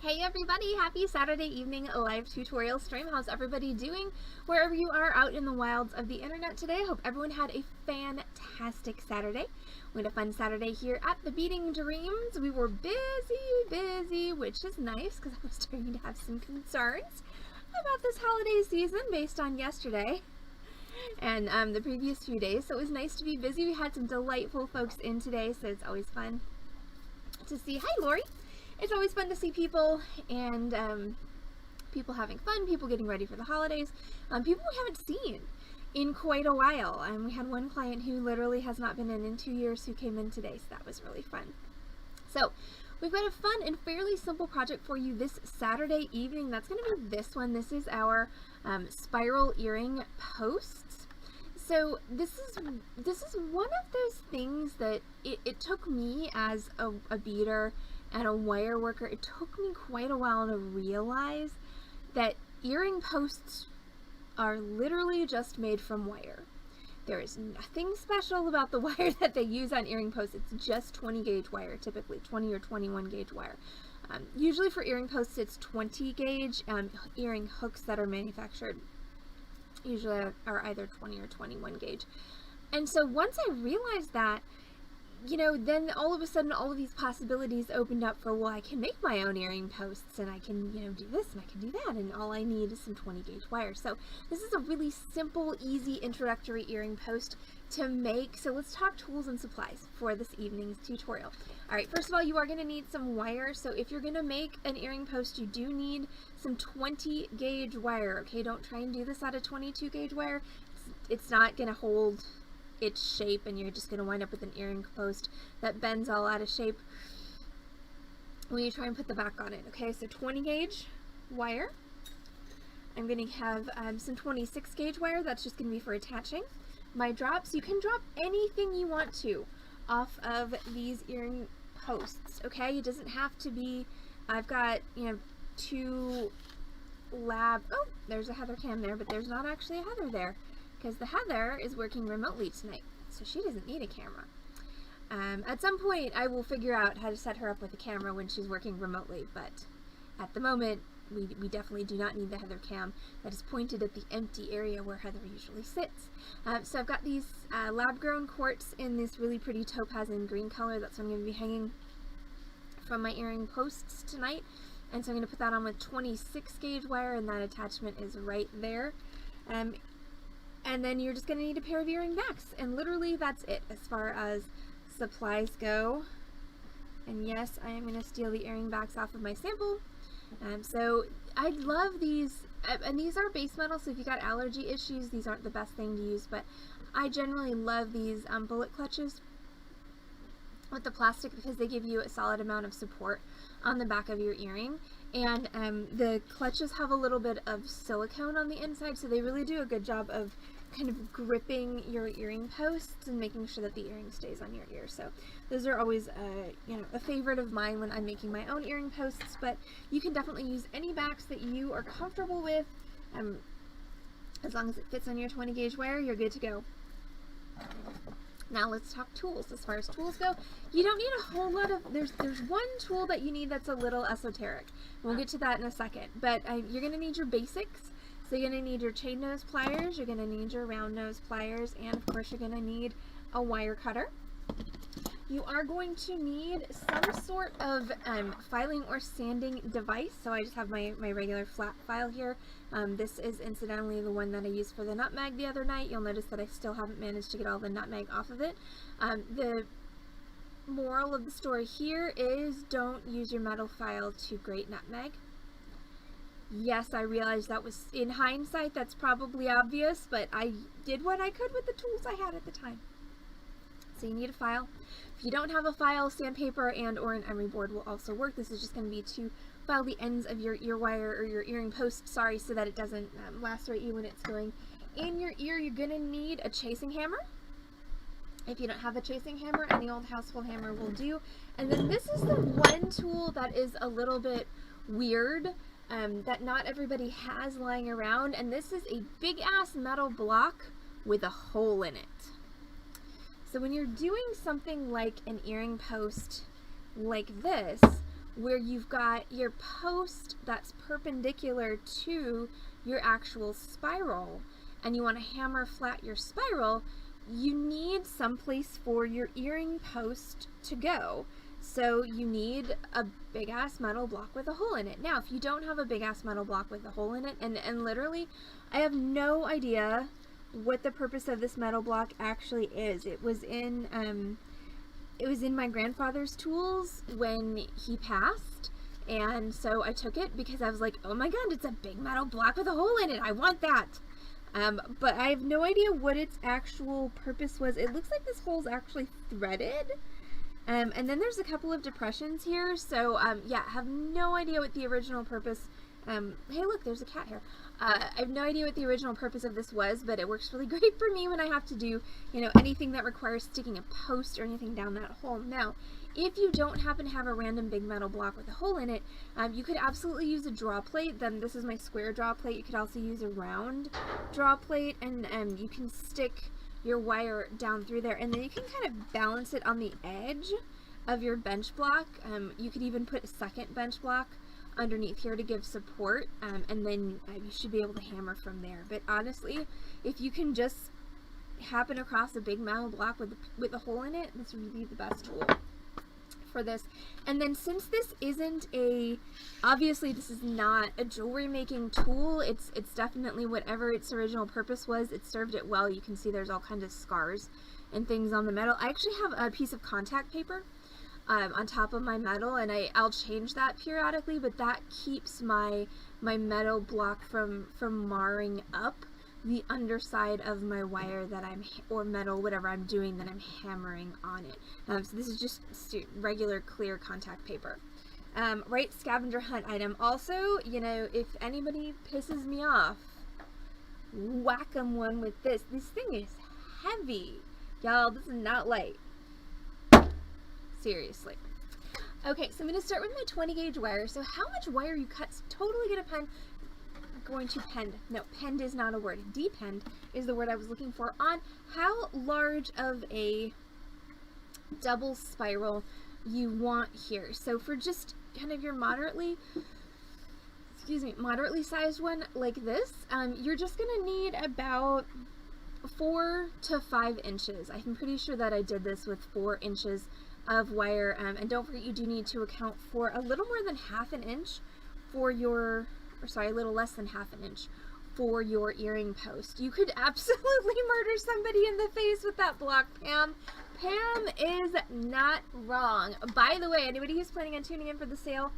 Hey everybody, happy Saturday evening live tutorial stream. How's everybody doing wherever you are out in the wilds of the internet today? I hope everyone had a fantastic Saturday. We had a fun Saturday here at the Beading Dreams. We were busy, which is nice because I was starting to have some concerns about this holiday season based on yesterday and the previous few days. So it was nice to be busy. We had some delightful folks in today, so it's always fun to see. Hi Lori! It's always fun to see people and people having fun, people getting ready for the holidays, people we haven't seen in quite a while. We had one client who literally has not been in 2 years who came in today, so that was really fun. So we've got a fun and fairly simple project for you this Saturday evening. That's going to be this one. This is our spiral earring posts. So this is one of those things that it took me as a beader and a wire worker, it took me quite a while to realize that earring posts are literally just made from wire. There is nothing special about the wire that they use on earring posts. It's just 20 gauge wire, typically 20 or 21 gauge wire. Usually for earring posts it's 20 gauge. Earring hooks that are manufactured usually are either 20 or 21 gauge. And so once I realized that, you know, then all of a sudden all of these possibilities opened up for, well, I can make my own earring posts and I can, you know, do this and I can do that, and all I need is some 20 gauge wire. So this is a really simple, easy introductory earring post to make. So let's talk tools and supplies for this evening's tutorial. All right, first of all, you are going to need some wire. So if you're going to make an earring post, you do need some 20 gauge wire. Okay, don't try and do this out of 22 gauge wire. It's not going to hold its shape, and you're just going to wind up with an earring post that bends all out of shape when you try and put the back on it. Okay, so 20 gauge wire. I'm going to have some 26 gauge wire. That's just going to be for attaching my drops. You can drop anything you want to off of these earring posts. Okay, it doesn't have to be, I've got, you know, two lab, oh, there's a Heather cam there, but there's not actually a Heather there, because the Heather is working remotely tonight, so she doesn't need a camera. At some point, I will figure out how to set her up with a camera when she's working remotely, but at the moment, we definitely do not need the Heather cam that is pointed at the empty area where Heather usually sits. So I've got these lab-grown quartz in this really pretty topaz and green color. That's what I'm going to be hanging from my earring posts tonight. And so I'm going to put that on with 26 gauge wire, and that attachment is right there. And then you're just going to need a pair of earring backs, and literally that's it as far as supplies go. And yes, I am going to steal the earring backs off of my sample. So I love these, and these are base metal, so if you got allergy issues, these aren't the best thing to use, but I generally love these bullet clutches with the plastic because they give you a solid amount of support on the back of your earring. And the clutches have a little bit of silicone on the inside, so they really do a good job of kind of gripping your earring posts and making sure that the earring stays on your ear. So those are always you know, a favorite of mine when I'm making my own earring posts, but you can definitely use any backs that you are comfortable with. As long as it fits on your 20 gauge wire, you're good to go. Now let's talk tools. As far as tools go, you don't need a whole lot of, there's one tool that you need that's a little esoteric. We'll get to that in a second, but you're going to need your basics. So you're going to need your chain nose pliers, you're going to need your round nose pliers, and of course you're going to need a wire cutter. You are going to need some sort of filing or sanding device. So I just have my regular flat file here. This is incidentally the one that I used for the nutmeg the other night. You'll notice that I still haven't managed to get all the nutmeg off of it. The moral of the story here is don't use your metal file to grate nutmeg. Yes, I realize that was, in hindsight, that's probably obvious, but I did what I could with the tools I had at the time. So you need a file. If you don't have a file, sandpaper and or an emery board will also work. This is just going to be to file the ends of your ear wire or your earring post, sorry, so that it doesn't lacerate you when it's going in your ear. You're going to need a chasing hammer. If you don't have a chasing hammer, any old household hammer will do. And then this is the one tool that is a little bit weird, that not everybody has lying around, and this is a big ass metal block with a hole in it. So when you're doing something like an earring post like this, where you've got your post that's perpendicular to your actual spiral, and you want to hammer flat your spiral, you need some place for your earring post to go. So you need a big ass metal block with a hole in it. Now, if you don't have a big ass metal block with a hole in it, and literally, I have no idea what the purpose of this metal block actually is. It was in my grandfather's tools when he passed, and so I took it because I was like, oh my god, it's a big metal block with a hole in it. I want that. But I have no idea what its actual purpose was. It looks like this hole's actually threaded. And then there's a couple of depressions here, so yeah, have no idea what the original purpose, hey look, there's a cat here. I have no idea what the original purpose of this was, but it works really great for me when I have to do, you know, anything that requires sticking a post or anything down that hole. Now, if you don't happen to have a random big metal block with a hole in it, you could absolutely use a draw plate. Then this is my square draw plate. You could also use a round draw plate, and you can stick your wire down through there, and then you can kind of balance it on the edge of your bench block. You could even put a second bench block underneath here to give support, and then you should be able to hammer from there. But honestly, if you can just happen across a big metal block with a hole in it, this would be the best tool for this. And then since this isn't obviously this is not a jewelry making tool, it's definitely whatever its original purpose was, it served it well. You can see there's all kinds of scars and things on the metal. I actually have a piece of contact paper on top of my metal, and I'll change that periodically, but that keeps my metal block from marring up the underside of my wire that or metal, whatever I'm doing, that I'm hammering on it. So this is just regular clear contact paper. Right, scavenger hunt item. Also, you know, if anybody pisses me off, whack 'em one with this. This thing is heavy. Y'all, this is not light. Seriously. Okay, so I'm going to start with my 20 gauge wire. So how much wire you cut is totally going to pend is not a word. Depend is the word I was looking for on how large of a double spiral you want here. So for just kind of your moderately sized one like this, you're just going to need about 4 to 5 inches. I'm pretty sure that I did this with 4 inches of wire, and don't forget you do need to account for a little more than half an inch for your, a little less than half an inch for your earring post. You could absolutely murder somebody in the face with that block, Pam. Pam is not wrong. By the way, anybody who's planning on tuning in for the sale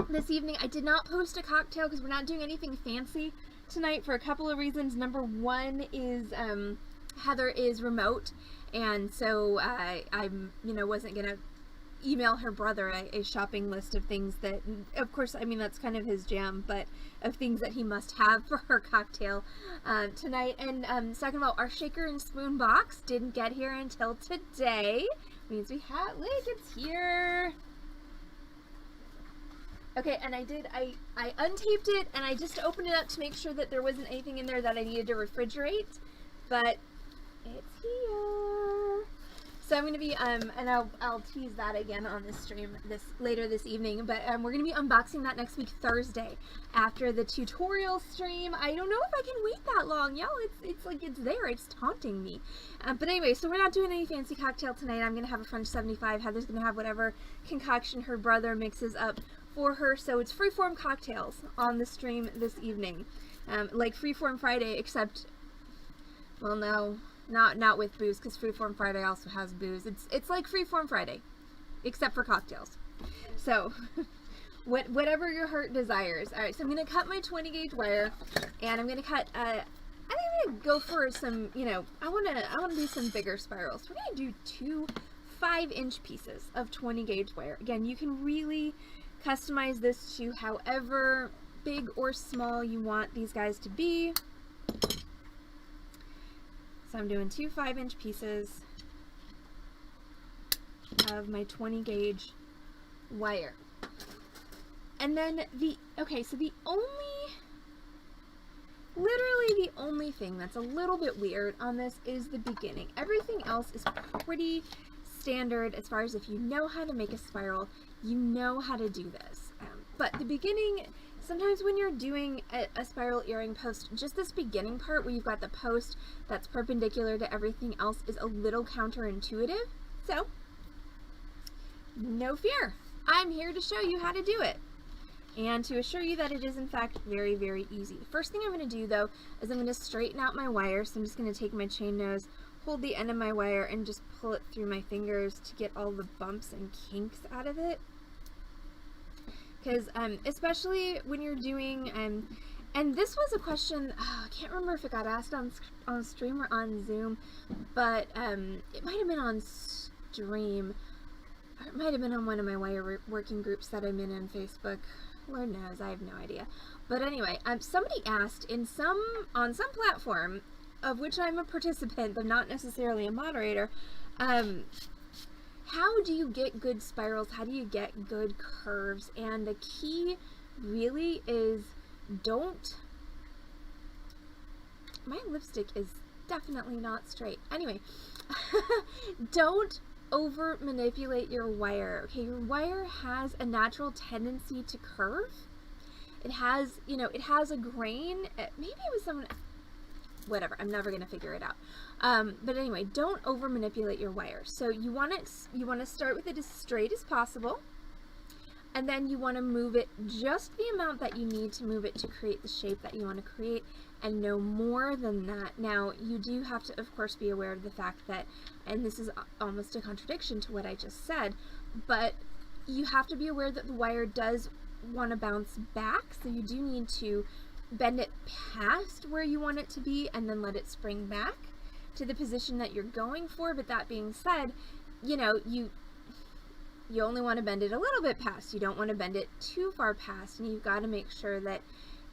this evening, I did not post a cocktail because we're not doing anything fancy tonight for a couple of reasons. Number one is Heather is remote, and so I'm, wasn't gonna email her brother a shopping list of things that, of course, I mean, that's kind of his jam, but of things that he must have for her cocktail tonight. And second of all, our shaker and spoon box didn't get here until today. Means we have, look, it's here. Okay, and I untaped it, and I just opened it up to make sure that there wasn't anything in there that I needed to refrigerate, but it's here. So I'm going to be, and I'll tease that again on this stream later this evening, but we're going to be unboxing that next week, Thursday, after the tutorial stream. I don't know if I can wait that long, y'all. It's like, it's there. It's taunting me. But anyway, so we're not doing any fancy cocktail tonight. I'm going to have a French 75. Heather's going to have whatever concoction her brother mixes up for her. So it's freeform cocktails on the stream this evening. Like Freeform Friday, except, well, no. Not with booze, because Freeform Friday also has booze. It's like Freeform Friday, except for cocktails. So, whatever your heart desires. All right, so I'm going to cut my 20 gauge wire, and I'm going to cut, I think I'm going to go for some, I want to do some bigger spirals. We're going to do 2 5-inch pieces of 20 gauge wire. Again, you can really customize this to however big or small you want these guys to be. So I'm doing 2 5-inch pieces of my 20 gauge wire. And then literally the only thing that's a little bit weird on this is the beginning. Everything else is pretty standard as far as if you know how to make a spiral, you know how to do this. But the beginning, sometimes when you're doing a spiral earring post, just this beginning part where you've got the post that's perpendicular to everything else is a little counterintuitive. So, no fear. I'm here to show you how to do it, and to assure you that it is in fact very, very easy. The first thing I'm going to do though is I'm going to straighten out my wire. So I'm just going to take my chain nose, hold the end of my wire, and just pull it through my fingers to get all the bumps and kinks out of it. Because especially when you're doing, and this was a question, I can't remember if it got asked on stream or on Zoom, but it might have been on stream. It might have been on one of my wire working groups that I'm in on Facebook. Lord knows, I have no idea. But anyway, somebody asked on some platform, of which I'm a participant, but not necessarily a moderator, how do you get good spirals? How do you get good curves? And the key really is my lipstick is definitely not straight. Anyway, don't over manipulate your wire. Okay, your wire has a natural tendency to curve. It has, it has a grain. Maybe it was someone, whatever, I'm never gonna figure it out. But anyway, don't over manipulate your wire. So you want to start with it as straight as possible, and then you want to move it just the amount that you need to move it to create the shape that you want to create, and no more than that. Now, you do have to, of course, be aware of the fact that, and this is almost a contradiction to what I just said, but you have to be aware that the wire does want to bounce back, so you do need to bend it past where you want it to be and then let it spring back to the position that you're going for. But that being said, you only want to bend it a little bit past. You don't want to bend it too far past, and you've got to make sure that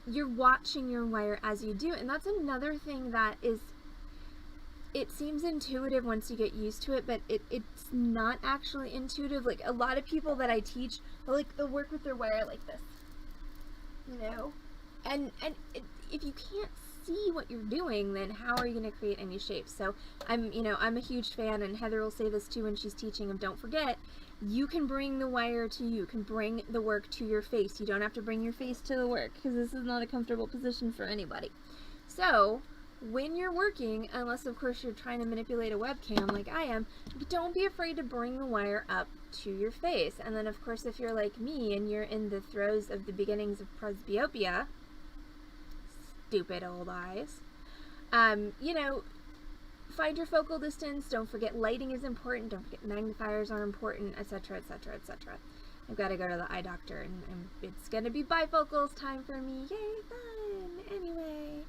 you're watching your wire as you do it. And that's another thing that is, it seems intuitive once you get used to it, but it's not actually intuitive. Like, a lot of people that I teach, they'll work with their wire like this, and if you can't see what you're doing, then how are you going to create any shapes? So I'm a huge fan, and Heather will say this too when she's teaching, of don't forget, you can bring the wire to you, can bring the work to your face. You don't have to bring your face to the work, because this is not a comfortable position for anybody. So when you're working, unless of course you're trying to manipulate a webcam like I am, don't be afraid to bring the wire up to your face. And then of course, if you're like me and you're in the throes of the beginnings of presbyopia, stupid old eyes, find your focal distance. Don't forget lighting is important. Don't forget magnifiers are important, etc., etc., etc. I've got to go to the eye doctor, and it's going to be bifocals time for me. Yay, fun! Anyway,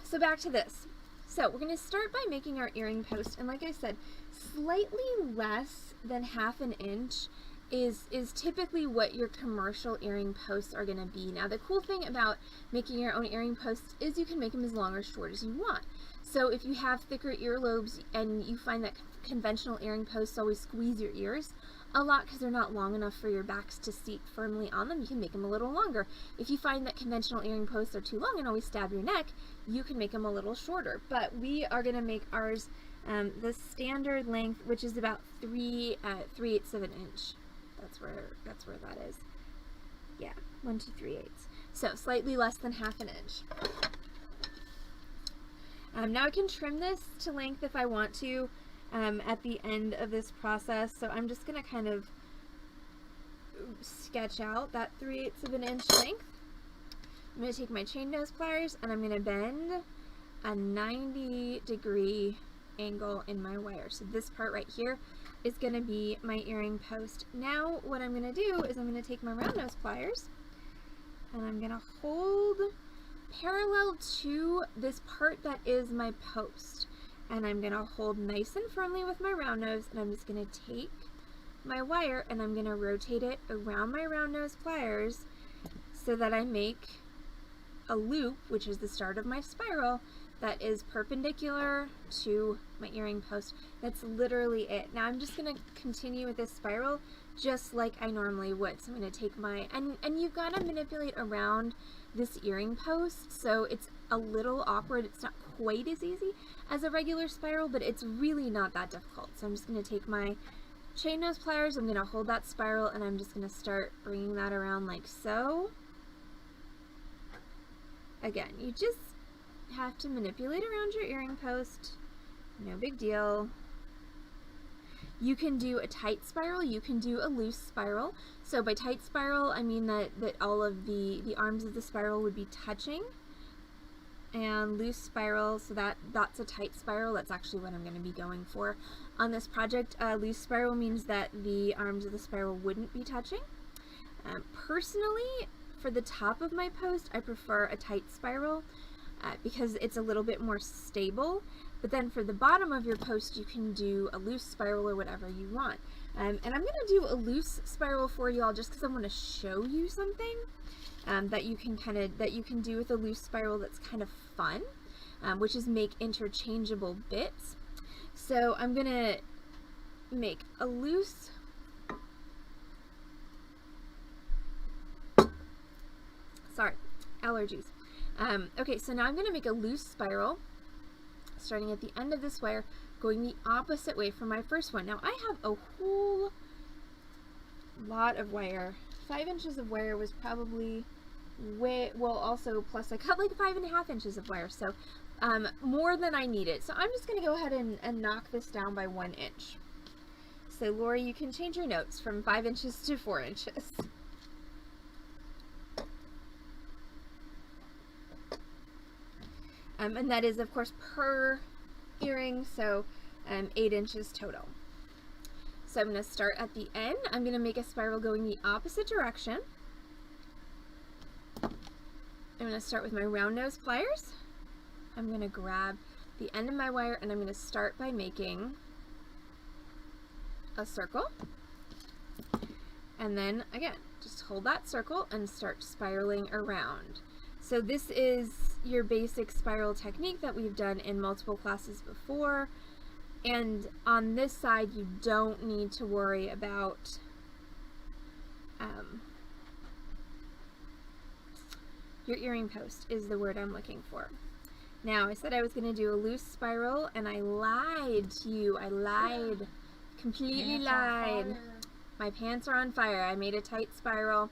so back to this. So we're going to start by making our earring post, and like I said, slightly less than ½ an inch is typically what your commercial earring posts are going to be. Now, the cool thing about making your own earring posts is you can make them as long or short as you want. So if you have thicker earlobes and you find that conventional earring posts always squeeze your ears a lot because they're not long enough for your backs to seat firmly on them, you can make them a little longer. If you find that conventional earring posts are too long and always stab your neck, you can make them a little shorter. But we are going to make ours the standard length, which is about 3/8 of an inch. That's where that is. Yeah, 1 2 3/8. So slightly less than ½ an inch. Now I can trim this to length if I want to at the end of this process. So I'm just going to kind of sketch out that 3/8 of an inch length. I'm going to take my chain nose pliers and I'm going to bend a 90-degree angle in my wire. So this part right here is going to be my earring post. Now what I'm going to do is I'm going to take my round nose pliers and I'm going to hold parallel to this part that is my post, and I'm going to hold nice and firmly with my round nose, and I'm just going to take my wire and I'm going to rotate it around my round nose pliers so that I make a loop, which is the start of my spiral, that is perpendicular to my earring post. That's literally it. Now I'm just going to continue with this spiral just like I normally would. So I'm going to take my, and you've got to manipulate around this earring post, so it's a little awkward. It's not quite as easy as a regular spiral, but it's really not that difficult. So I'm just going to take my chain nose pliers, I'm going to hold that spiral, and I'm just going to start bringing that around like so. Again, you just have to manipulate around your earring post. No big deal. You can do a tight spiral, you can do a loose spiral. So by tight spiral, I mean that all of the arms of the spiral would be touching. And loose spiral, so that's a tight spiral. That's actually what I'm going to be going for on this project. Loose spiral means that the arms of the spiral wouldn't be touching. Personally, for the top of my post, I prefer a tight spiral because it's a little bit more stable. But then for the bottom of your post, you can do a loose spiral or whatever you want. And I'm going to do a loose spiral for you all just because I want to show you something that you can do with a loose spiral that's kind of fun, which is make interchangeable bits. So I'm going to make a loose allergies. Okay, so now I'm going to make a loose spiral starting at the end of this wire, going the opposite way from my first one. Now I have a whole lot of wire. 5 inches of wire was probably also plus I cut like 5.5 inches of wire, so more than I needed. So I'm just going to go ahead and knock this down by 1 inch. So Lori, you can change your notes from 5 inches to 4 inches. And that is, of course, per earring, so 8 inches total. So I'm going to start at the end. I'm going to make a spiral going the opposite direction. I'm going to start with my round nose pliers. I'm going to grab the end of my wire and I'm going to start by making a circle. And then, again, just hold that circle and start spiraling around. So this is your basic spiral technique that we've done in multiple classes before. And on this side, you don't need to worry about your earring post is the word I'm looking for. Now, I said I was going to do a loose spiral, and I lied to you. I lied. Completely lied. My pants are on fire. I made a tight spiral.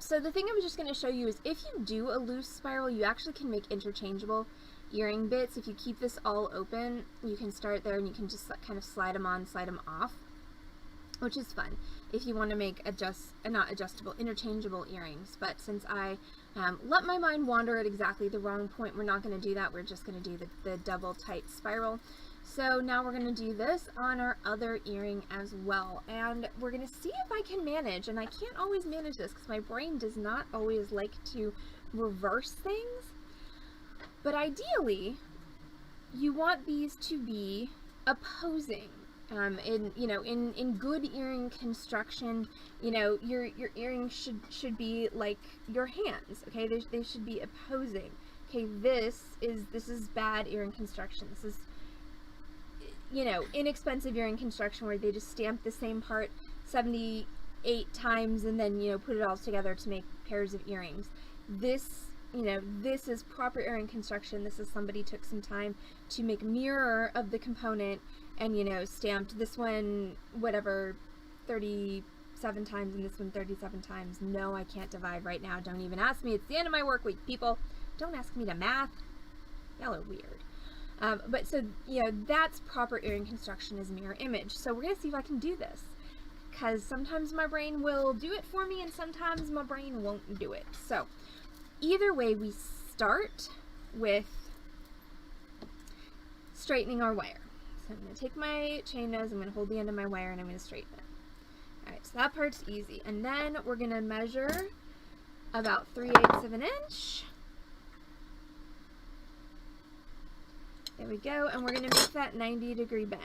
So the thing I was just going to show you is if you do a loose spiral, you actually can make interchangeable earring bits. If you keep this all open, you can start there and you can just kind of slide them on, slide them off, which is fun if you want to make not adjustable, interchangeable earrings. But since I let my mind wander at exactly the wrong point, we're not going to do that. We're just going to do the double tight spiral. So now we're going to do this on our other earring as well, and we're going to see if I can manage, and I can't always manage this because my brain does not always like to reverse things, but ideally you want these to be opposing. In good earring construction, your earrings should be like your hands, okay? They should be opposing. Okay, this is bad earring construction. This is inexpensive earring construction where they just stamp the same part 78 times and then, put it all together to make pairs of earrings. This is proper earring construction. This is somebody took some time to make mirror of the component and, stamped this one, whatever, 37 times and this one 37 times. No, I can't divide right now. Don't even ask me. It's the end of my work week, people. Don't ask me to math. Y'all are weird. But so, that's proper earring construction is mirror image. So we're going to see if I can do this, because sometimes my brain will do it for me and sometimes my brain won't do it. So either way, we start with straightening our wire. So I'm going to take my chain nose, I'm going to hold the end of my wire, and I'm going to straighten it. Alright, so that part's easy. And then we're going to measure about 3/8 of an inch. There we go, and we're going to make that 90-degree bend.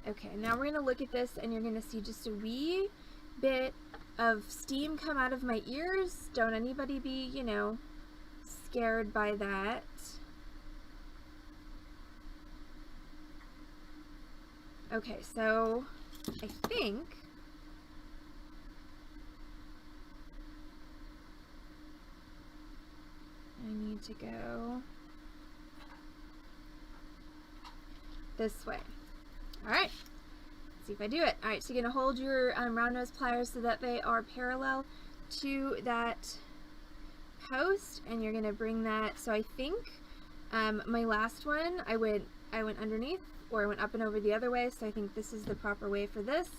Okay, now we're going to look at this, and you're going to see just a wee bit of steam come out of my ears. Don't anybody be, scared by that. Okay, so I think to go this way. Alright, let's see if I do it. Alright, so you're going to hold your round nose pliers so that they are parallel to that post, and you're going to bring that, so I think my last one, I went underneath, or I went up and over the other way, so I think this is the proper way for this.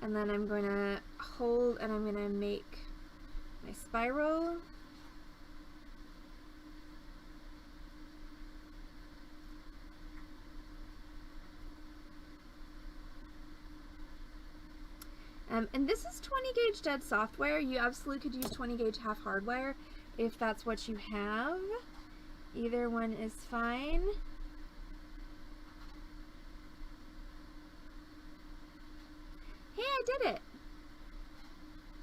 And then I'm going to hold, and I'm going to make my spiral. And this is 20 gauge dead software. You absolutely could use 20 gauge half hardwire if that's what you have. Either one is fine. Hey, I did it!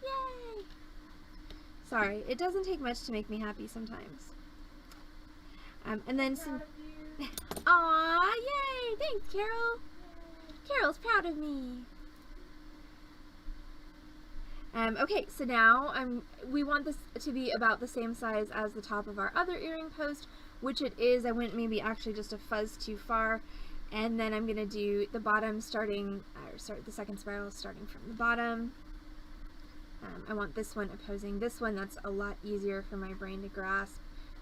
Yay! Sorry, it doesn't take much to make me happy sometimes. And then some... Aw, yay! Thanks, Carol! Carol's proud of me! Okay, so now we want this to be about the same size as the top of our other earring post, which it is. I went maybe actually just a fuzz too far, and then I'm going to do the bottom starting, or start the second spiral starting from the bottom. I want this one opposing this one. That's a lot easier for my brain to grasp.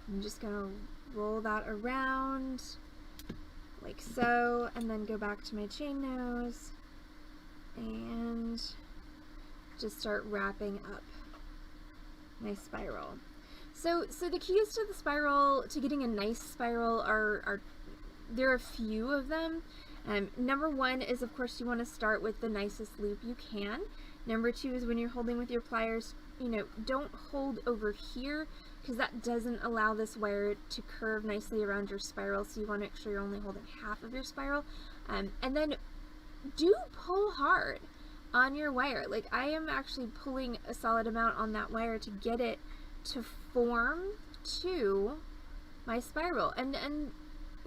I'm just going to roll that around like so, and then go back to my chain nose and just start wrapping up my spiral. So the keys to the spiral, to getting a nice spiral, are there are a few of them. Number one is, of course, you want to start with the nicest loop you can. Number two is when you're holding with your pliers, you know, don't hold over here, because that doesn't allow this wire to curve nicely around your spiral, so you want to make sure you're only holding half of your spiral. And then do pull hard on your wire. Like, I am actually pulling a solid amount on that wire to get it to form to my spiral, and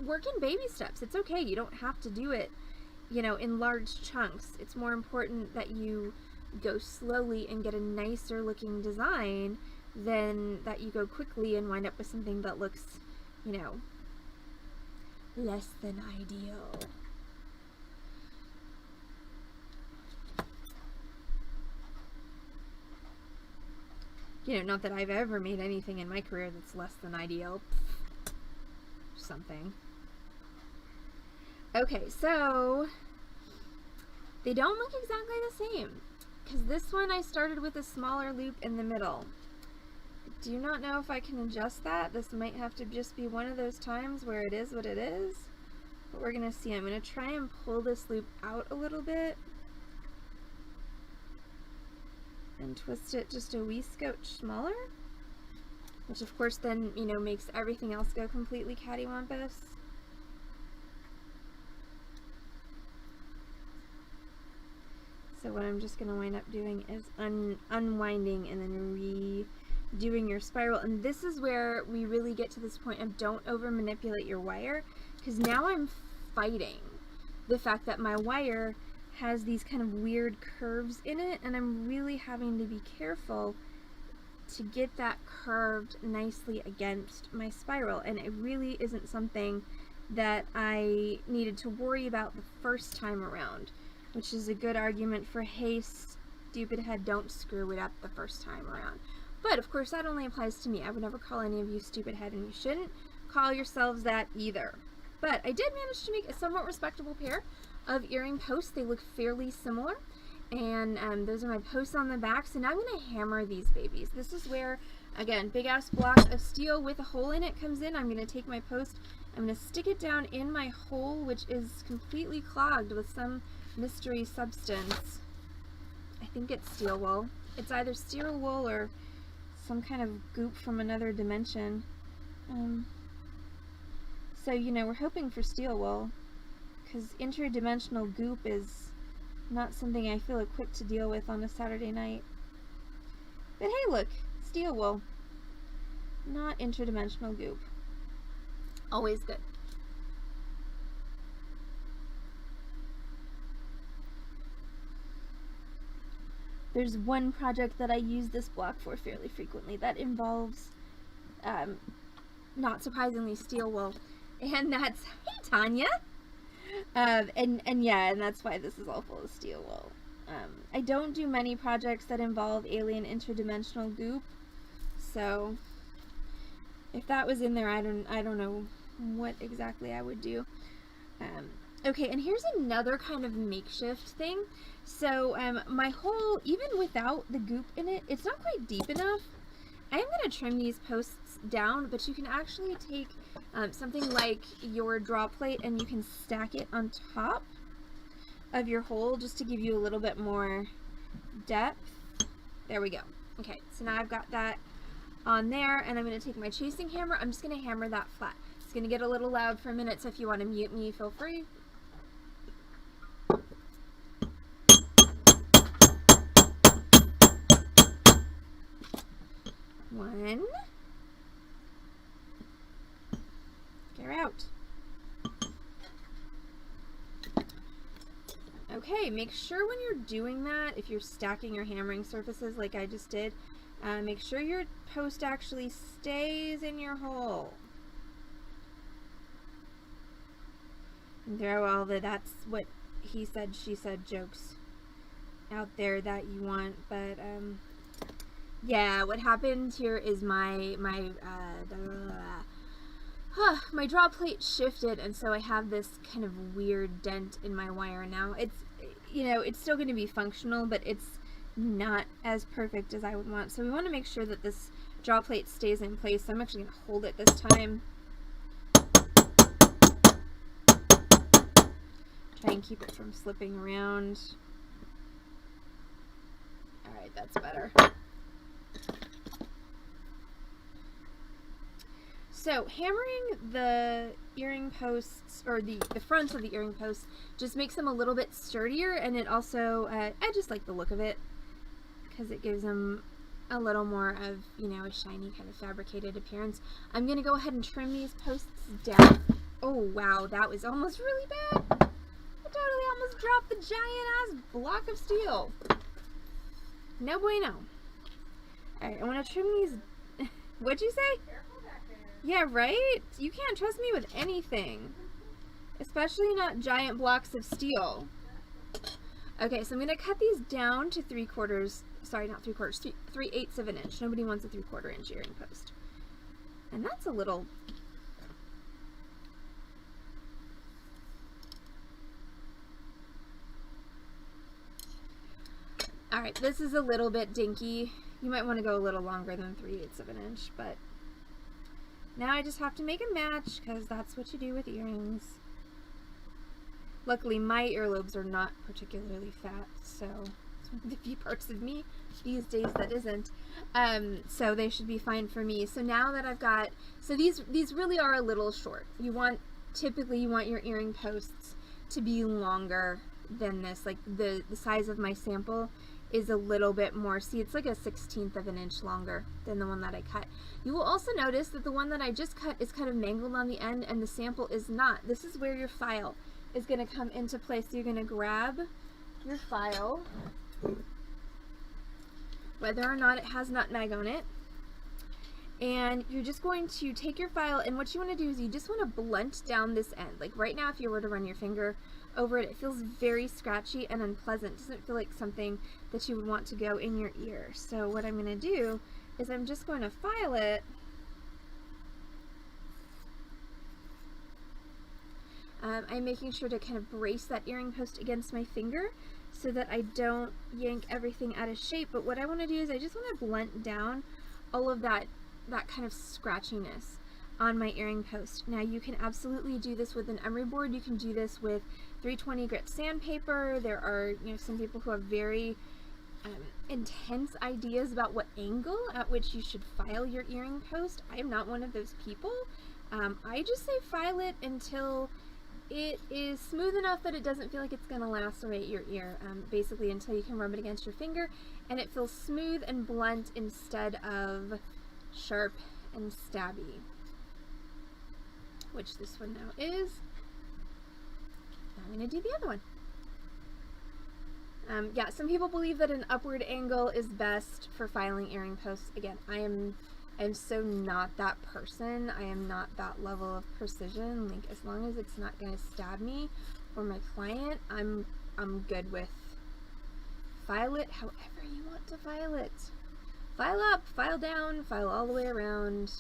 work in baby steps. It's okay, you don't have to do it, you know, in large chunks. It's more important that you go slowly and get a nicer looking design than that you go quickly and wind up with something that looks, you know, less than ideal. You know, not that I've ever made anything in my career that's less than ideal. Something. Okay, so they don't look exactly the same, because this one I started with a smaller loop in the middle. I do not know if I can adjust that. This might have to just be one of those times where it is what it is, but we're gonna see. I'm gonna try and pull this loop out a little bit and twist it just a wee scotch smaller, which of course then, you know, makes everything else go completely cattywampus. So what I'm just going to wind up doing is unwinding and then redoing your spiral. And this is where we really get to this point of don't over manipulate your wire, because now I'm fighting the fact that my wire has these kind of weird curves in it, and I'm really having to be careful to get that curved nicely against my spiral. And it really isn't something that I needed to worry about the first time around, which is a good argument for, hey, stupid head, don't screw it up the first time around. But of course that only applies to me. I would never call any of you stupid head, and you shouldn't call yourselves that either. But I did manage to make a somewhat respectable pair of earring posts. They look fairly similar, and those are my posts on the back. So now I'm going to hammer these babies. This is where, again, big ass block of steel with a hole in it comes in. I'm going to take my post, I'm going to stick it down in my hole, which is completely clogged with some mystery substance. I think it's steel wool. It's either steel wool or some kind of goop from another dimension. So, you know, we're hoping for steel wool, because interdimensional goop is not something I feel equipped to deal with on a Saturday night. But hey, look, steel wool, not interdimensional goop. Always good. There's one project that I use this block for fairly frequently that involves not surprisingly, steel wool. And that's, hey Tanya! And yeah, and that's why this is all full of steel wool. I don't do many projects that involve alien interdimensional goop, so if that was in there, I don't know what exactly I would do. Okay, and here's another kind of makeshift thing. So my hole, even without the goop in it, it's not quite deep enough. I am going to trim these posts down, but you can actually take something like your draw plate and you can stack it on top of your hole just to give you a little bit more depth. There we go. Okay, so now I've got that on there, and I'm going to take my chasing hammer. I'm just going to hammer that flat. It's going to get a little loud for a minute, so if you want to mute me, feel free. One. Get her out. Okay, make sure when you're doing that, if you're stacking your hammering surfaces like I just did, make sure your post actually stays in your hole. And throw all the that's what he said, she said jokes out there that you want, but yeah, what happened here is my draw plate shifted, and so I have this kind of weird dent in my wire now. It's, you know, it's still going to be functional, but it's not as perfect as I would want. So we want to make sure that this draw plate stays in place. So I'm actually going to hold it this time. Try and keep it from slipping around. Alright, that's better. So hammering the earring posts, or the fronts of the earring posts, just makes them a little bit sturdier, and it also, I just like the look of it, because it gives them a little more of, you know, a shiny kind of fabricated appearance. I'm going to go ahead and trim these posts down. Oh wow, that was almost really bad. I totally almost dropped the giant ass block of steel. No bueno. Alright, I want to trim these. What'd you say? Yeah, right? You can't trust me with anything. Especially not giant blocks of steel. Okay, so I'm going to cut these down to 3/4, sorry, not 3/4, 3/8 of an inch. Nobody wants a 3/4 inch earring post. And that's a little... Alright, this is a little bit dinky. You might want to go a little longer than 3/8 of an inch, but now I just have to make a match, because that's what you do with earrings. Luckily, my earlobes are not particularly fat, so it's one of the few parts of me these days that isn't. So they should be fine for me. So now that I've got, so these really are a little short. Typically you want your earring posts to be longer than this. Like the size of my sample is a little bit more, see, it's like a 1/16 of an inch longer than the one that I cut. You will also notice that the one that I just cut is kind of mangled on the end, and the sample is not. This is where your file is going to come into play. So you're going to grab your file, whether or not it has nutmeg on it, and you're just going to take your file, and what you want to do is you just want to blunt down this end. Like right now, if you were to run your finger over it, it feels very scratchy and unpleasant. It doesn't feel like something that you would want to go in your ear. So what I'm going to do is I'm just going to file it. I'm making sure to kind of brace that earring post against my finger so that I don't yank everything out of shape. But what I want to do is I just want to blunt down all of that kind of scratchiness on my earring post. Now you can absolutely do this with an emery board. You can do this with 320 grit sandpaper. There are, you know, some people who have very intense ideas about what angle at which you should file your earring post. I am not one of those people. I just say file it until it is smooth enough that it doesn't feel like it's going to lacerate your ear, basically until you can rub it against your finger and it feels smooth and blunt instead of sharp and stabby, which this one now is. I'm going to do the other one. Yeah, some people believe that an upward angle is best for filing earring posts. Again, I am I'm so not that person. I am not that level of precision. Like, as long as it's not going to stab me or my client, I'm good with file it however you want to file it. File up, file down, file all the way around.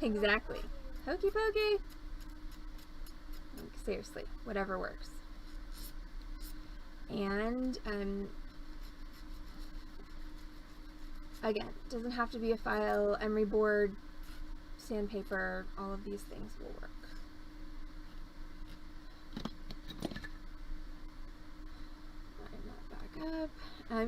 Exactly. Hokey pokey. Like, seriously, whatever works. And again, doesn't have to be a file, emery board, sandpaper, all of these things will work. Line that back up.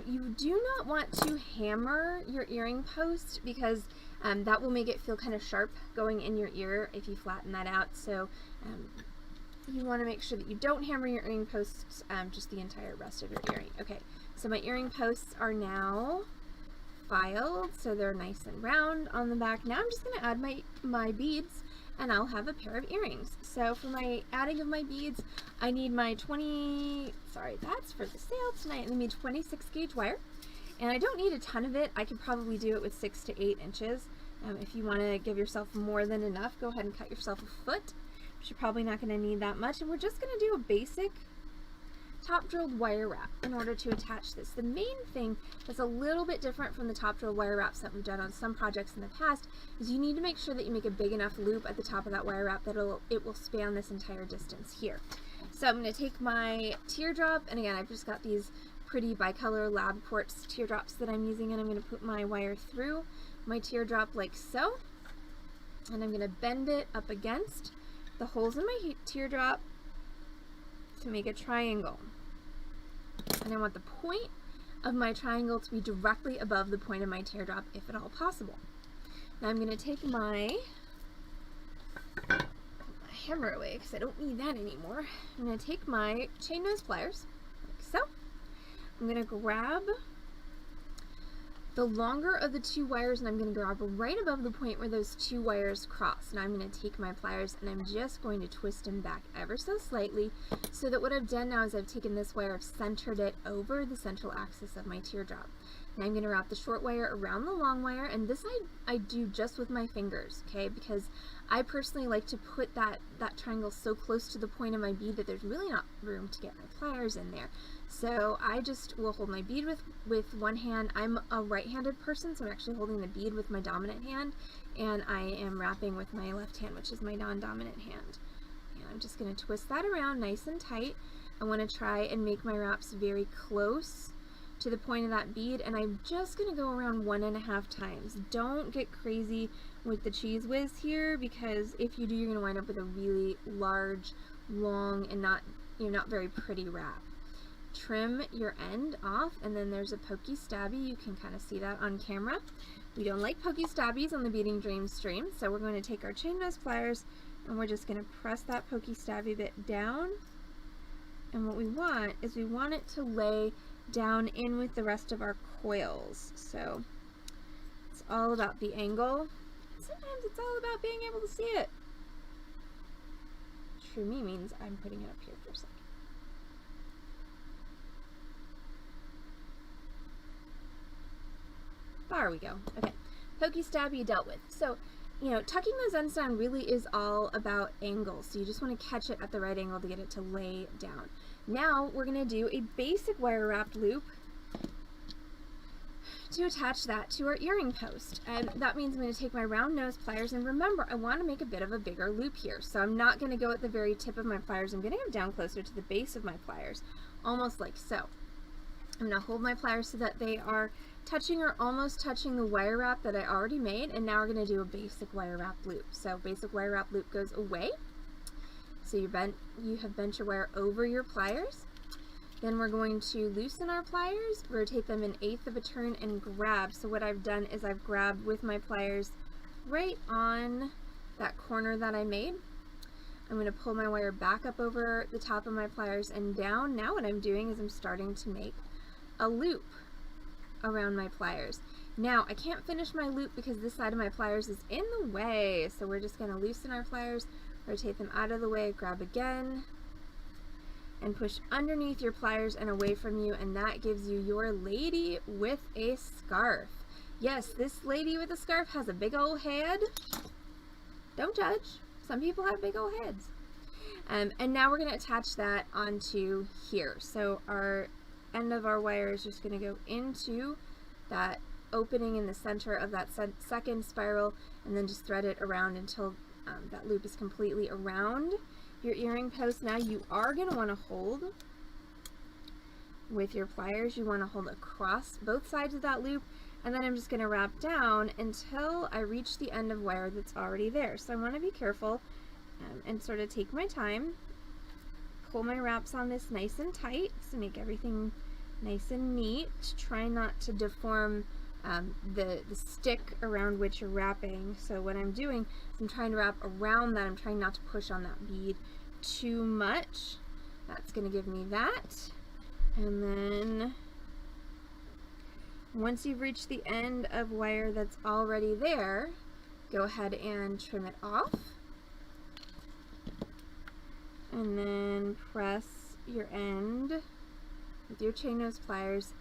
You do not want to hammer your earring post because that will make it feel kind of sharp going in your ear if you flatten that out. So you want to make sure that you don't hammer your earring posts just the entire rest of your earring. Okay, so my earring posts are now filed, so they're nice and round on the back. Now I'm just going to add my beads, and I'll have a pair of earrings. So for my adding of my beads, I need my that's for the sale tonight. I need 26 gauge wire, and I don't need a ton of it. I could probably do it with 6 to 8 inches. If you want to give yourself more than enough, go ahead and cut yourself a foot. But you're probably not going to need that much, and we're just going to do a basic top drilled wire wrap in order to attach this. The main thing that's a little bit different from the top drilled wire wraps that we've done on some projects in the past is you need to make sure that you make a big enough loop at the top of that wire wrap that it will span this entire distance here. So I'm going to take my teardrop, and again, I've just got these pretty bicolor lab quartz teardrops that I'm using, and I'm going to put my wire through my teardrop like so, and I'm going to bend it up against the holes in my teardrop to make a triangle. And I want the point of my triangle to be directly above the point of my teardrop, if at all possible. Now I'm going to take my hammer away because I don't need that anymore. I'm going to take my chain nose pliers, like so. I'm going to grab the longer of the two wires, and I'm going to grab right above the point where those two wires cross. Now I'm going to take my pliers and I'm just going to twist them back ever so slightly, so that what I've done now is I've taken this wire, I've centered it over the central axis of my teardrop. Now I'm going to wrap the short wire around the long wire, and this I do just with my fingers, okay, because I personally like to put that triangle so close to the point of my bead that there's really not room to get my pliers in there. So I just will hold my bead with one hand. I'm a right-handed person, so I'm actually holding the bead with my dominant hand, and I am wrapping with my left hand, which is my non-dominant hand. And I'm just going to twist that around nice and tight. I want to try and make my wraps very close to the point of that bead, and I'm just going to go around 1.5 times. Don't get crazy with the cheese whiz here, because if you do, you're going to wind up with a really large, long, and not very pretty wrap. Trim your end off, and then there's a pokey stabby. You can kind of see that on camera. We don't like pokey stabbies on the Beading Dreams stream, so we're going to take our chain nose pliers and we're just going to press that pokey stabby bit down. And what we want is we want it to lay down in with the rest of our coils. So it's all about the angle. Sometimes it's all about being able to see it. Which for me means I'm putting it up here for a second. There we go. Okay, pokey stabby dealt with. So, tucking those ends down really is all about angle. So you just want to catch it at the right angle to get it to lay down. Now we're going to do a basic wire wrapped loop to attach that to our earring post. And that means I'm going to take my round nose pliers, and remember, I want to make a bit of a bigger loop here. So I'm not going to go at the very tip of my pliers. I'm going to go down closer to the base of my pliers, almost like so. I'm going to hold my pliers so that they are touching or almost touching the wire wrap that I already made, and now we're going to do a basic wire wrap loop. So basic wire wrap loop goes away. So you have bent your wire over your pliers. Then we're going to loosen our pliers, rotate them 1/8 of a turn, and grab. So what I've done is I've grabbed with my pliers right on that corner that I made. I'm going to pull my wire back up over the top of my pliers and down. Now what I'm doing is I'm starting to make a loop around my pliers. Now I can't finish my loop because this side of my pliers is in the way, so we're just going to loosen our pliers, rotate them out of the way, grab again, and push underneath your pliers and away from you, and that gives you your lady with a scarf. Yes, this lady with the scarf has a big old head. Don't judge. Some people have big old heads. And now we're going to attach that onto here. So our end of our wire is just going to go into that opening in the center of that second spiral, and then just thread it around until that loop is completely around your earring post. Now you are going to want to hold with your pliers. You want to hold across both sides of that loop, and then I'm just going to wrap down until I reach the end of wire that's already there. So I want to be careful and sort of take my time, pull my wraps on this nice and tight to make everything nice and neat. Try not to deform the stick around which you're wrapping. So what I'm doing is I'm trying to wrap around that. I'm trying not to push on that bead too much. That's going to give me that. And then once you've reached the end of wire that's already there, go ahead and trim it off. And then press your end with your chain nose pliers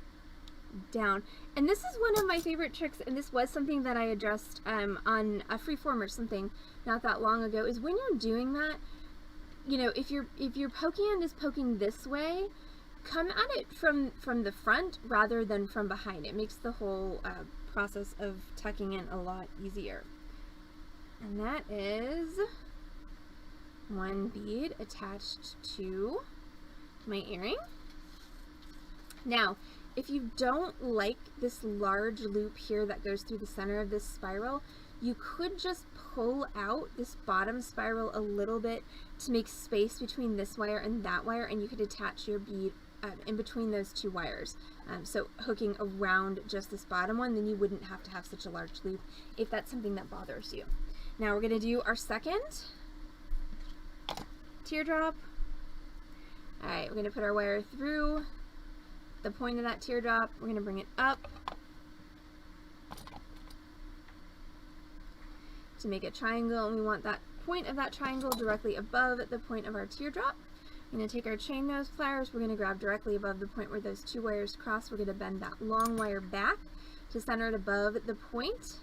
down. And this is one of my favorite tricks, and this was something that I addressed on a freeform or something not that long ago, is when you're doing that, you know, if your pokey end is poking this way, come at it from the front rather than from behind. It makes the whole process of tucking in a lot easier. And that is one bead attached to my earring. Now, if you don't like this large loop here that goes through the center of this spiral, you could just pull out this bottom spiral a little bit to make space between this wire and that wire, and you could attach your bead in between those two wires. So hooking around just this bottom one, then you wouldn't have to have such a large loop if that's something that bothers you. Now we're going to do our second teardrop. Alright, we're going to put our wire through the point of that teardrop. We're going to bring it up to make a triangle, and we want that point of that triangle directly above the point of our teardrop. We're going to take our chain nose pliers. We're going to grab directly above the point where those two wires cross. We're going to bend that long wire back to center it above the point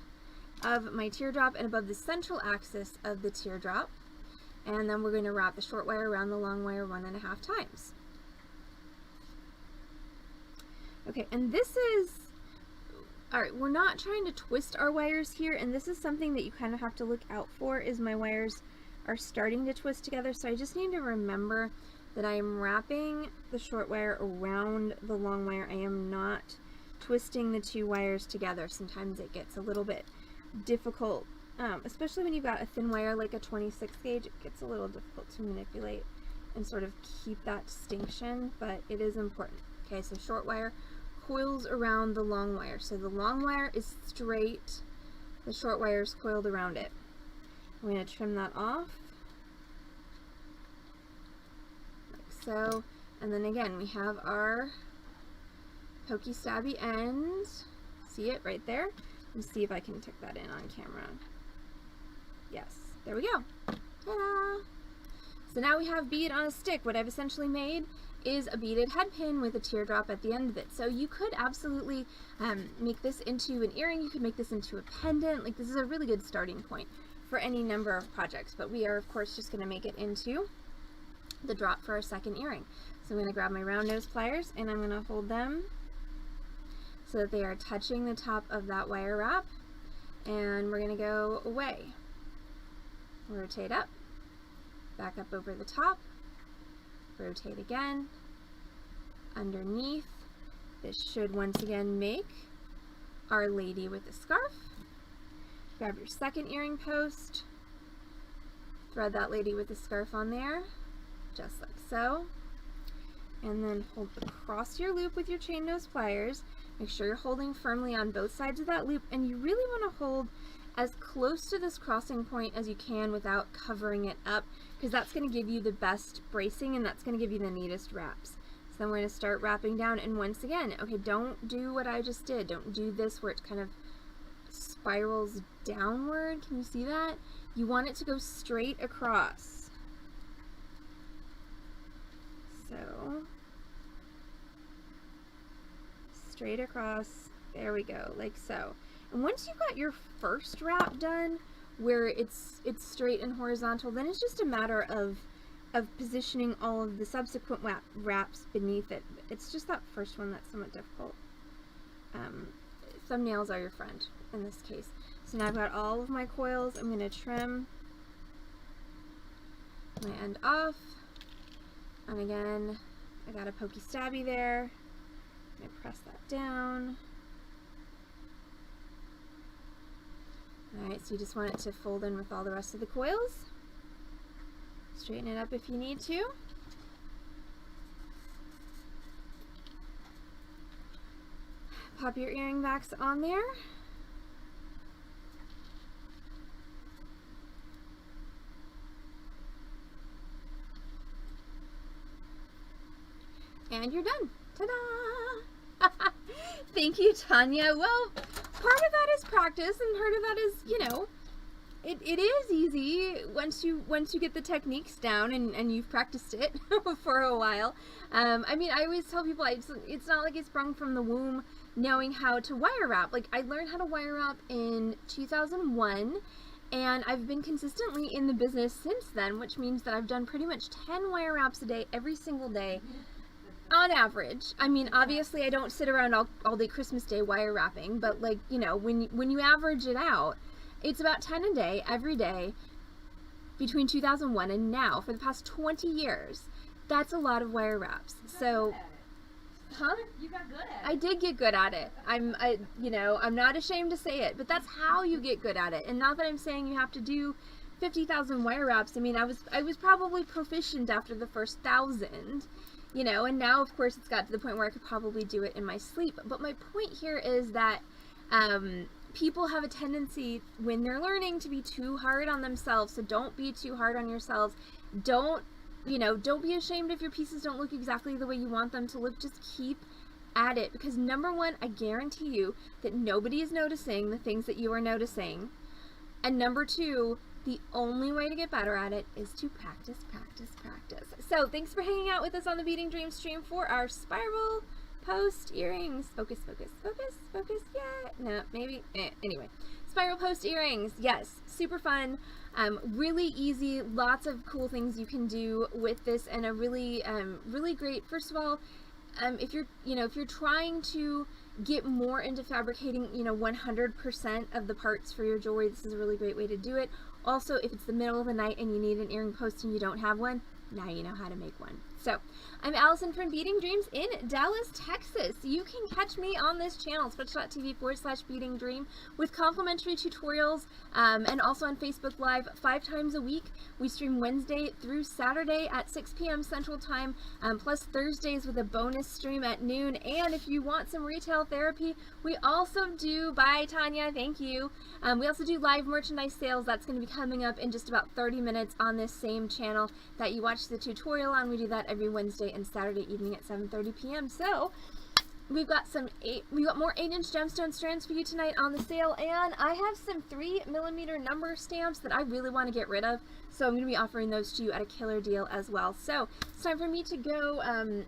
of my teardrop and above the central axis of the teardrop. And then we're going to wrap the short wire around the long wire 1.5 times. Okay, and this is, alright, we're not trying to twist our wires here, and this is something that you kind of have to look out for, is my wires are starting to twist together. So I just need to remember that I am wrapping the short wire around the long wire. I am not twisting the two wires together. Sometimes it gets a little bit difficult, especially when you've got a thin wire like a 26 gauge. It gets a little difficult to manipulate and sort of keep that distinction, but it is important. Okay, so short wire coils around the long wire. So the long wire is straight, the short wire is coiled around it. I'm going to trim that off, like so, and then again we have our pokey stabby end. See it right there? Let's see if I can tuck that in on camera. Yes, there we go. Ta-da! So now we have bead on a stick. What I've essentially made is a beaded head pin with a teardrop at the end of it. So you could absolutely make this into an earring. You could make this into a pendant. Like, this is a really good starting point for any number of projects, but we are of course just going to make it into the drop for our second earring. So I'm going to grab my round nose pliers and I'm going to hold them so that they are touching the top of that wire wrap, and we're going to go away. Rotate up, back up over the top, rotate again, underneath. This should once again make our lady with the scarf. Grab your second earring post, thread that lady with the scarf on there, just like so, and then hold across your loop with your chain nose pliers. Make sure you're holding firmly on both sides of that loop, and you really want to hold as close to this crossing point as you can without covering it up, because that's going to give you the best bracing and that's going to give you the neatest wraps. So then we're going to start wrapping down, and once again, okay, don't do what I just did. Don't do this where it kind of spirals downward. Can you see that? You want it to go straight across. So, straight across, there we go, like so. And once you got your first wrap done, where it's straight and horizontal, then it's just a matter of positioning all of the subsequent wraps beneath it. It's just that first one that's somewhat difficult. Thumbnails are your friend in this case. So now I've got all of my coils. I'm going to trim my end off. And again, I got a pokey stabby there. I'm going to press that down. Alright, so you just want it to fold in with all the rest of the coils. Straighten it up if you need to. Pop your earring backs on there. And you're done. Ta-da! Thank you, Tanya. Well, part of that is practice, and part of that is, you know, it is easy once you get the techniques down and you've practiced it for a while. I mean, I always tell people it's not like it's sprung from the womb knowing how to wire wrap. Like, I learned how to wire wrap in 2001, and I've been consistently in the business since then, which means that I've done pretty much 10 wire wraps a day every single day. On average. I mean, obviously I don't sit around all day Christmas Day wire wrapping, but, like, you know, when you average it out, it's about 10 a day, every day, between 2001 and now, for the past 20 years. That's a lot of wire wraps. So, huh? You got good at it. I did get good at it. You know, I'm not ashamed to say it, but that's how you get good at it. And not that I'm saying you have to do 50,000 wire wraps. I mean, I was probably proficient after the first 1,000. You know, and now, of course, it's got to the point where I could probably do it in my sleep. But my point here is that people have a tendency, when they're learning, to be too hard on themselves. So don't be too hard on yourselves. Don't be ashamed if your pieces don't look exactly the way you want them to look. Just keep at it. Because, number one, I guarantee you that nobody is noticing the things that you are noticing. And number two, the only way to get better at it is to practice, practice, practice. So thanks for hanging out with us on the Beading Dream stream for our spiral post earrings. Focus, focus, focus, focus. Yeah, no, maybe. Anyway, spiral post earrings. Yes, super fun. Really easy. Lots of cool things you can do with this, and a really, really great. First of all, if you're trying to get more into fabricating, 100% of the parts for your jewelry, this is a really great way to do it. Also, if it's the middle of the night and you need an earring post and you don't have one, now you know how to make one. So, I'm Allison from Beading Dreams in Dallas, Texas. You can catch me on this channel, twitch.tv/Beading Dream, with complimentary tutorials, and also on Facebook Live 5 times a week. We stream Wednesday through Saturday at 6 p.m. Central Time, plus Thursdays with a bonus stream at noon. And if you want some retail therapy, we also do, bye Tanya, thank you. We also do live merchandise sales. That's going to be coming up in just about 30 minutes on this same channel that you watch the tutorial on. We do that every Wednesday and Saturday evening at 7:30 p.m. So we've got more 8-inch gemstone strands for you tonight on the sale, and I have some 3mm number stamps that I really want to get rid of, so I'm going to be offering those to you at a killer deal as well. So it's time for me to go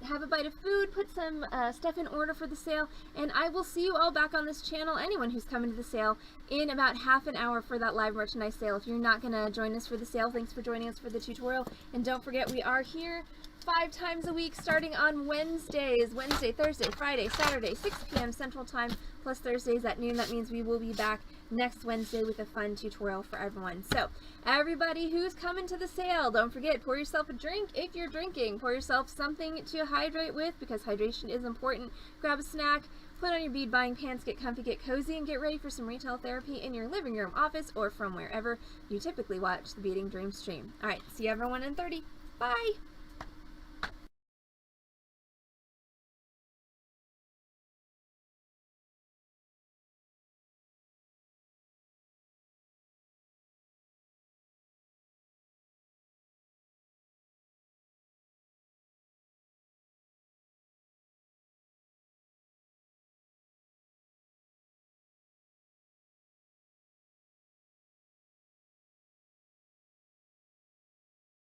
have a bite of food, put some stuff in order for the sale, and I will see you all back on this channel, anyone who's coming to the sale, in about half an hour for that live merchandise sale. If you're not going to join us for the sale, thanks for joining us for the tutorial, and don't forget we are here 5 times a week, starting on Wednesdays, Wednesday, Thursday, Friday, Saturday, 6 p.m. Central Time, plus Thursdays at noon. That means we will be back next Wednesday with a fun tutorial for everyone. So, everybody who's coming to the sale, don't forget, pour yourself a drink if you're drinking. Pour yourself something to hydrate with, because hydration is important. Grab a snack, put on your bead buying pants, get comfy, get cozy, and get ready for some retail therapy in your living room, office, or from wherever you typically watch the Beading Dream stream. Alright, see everyone in 30. Bye!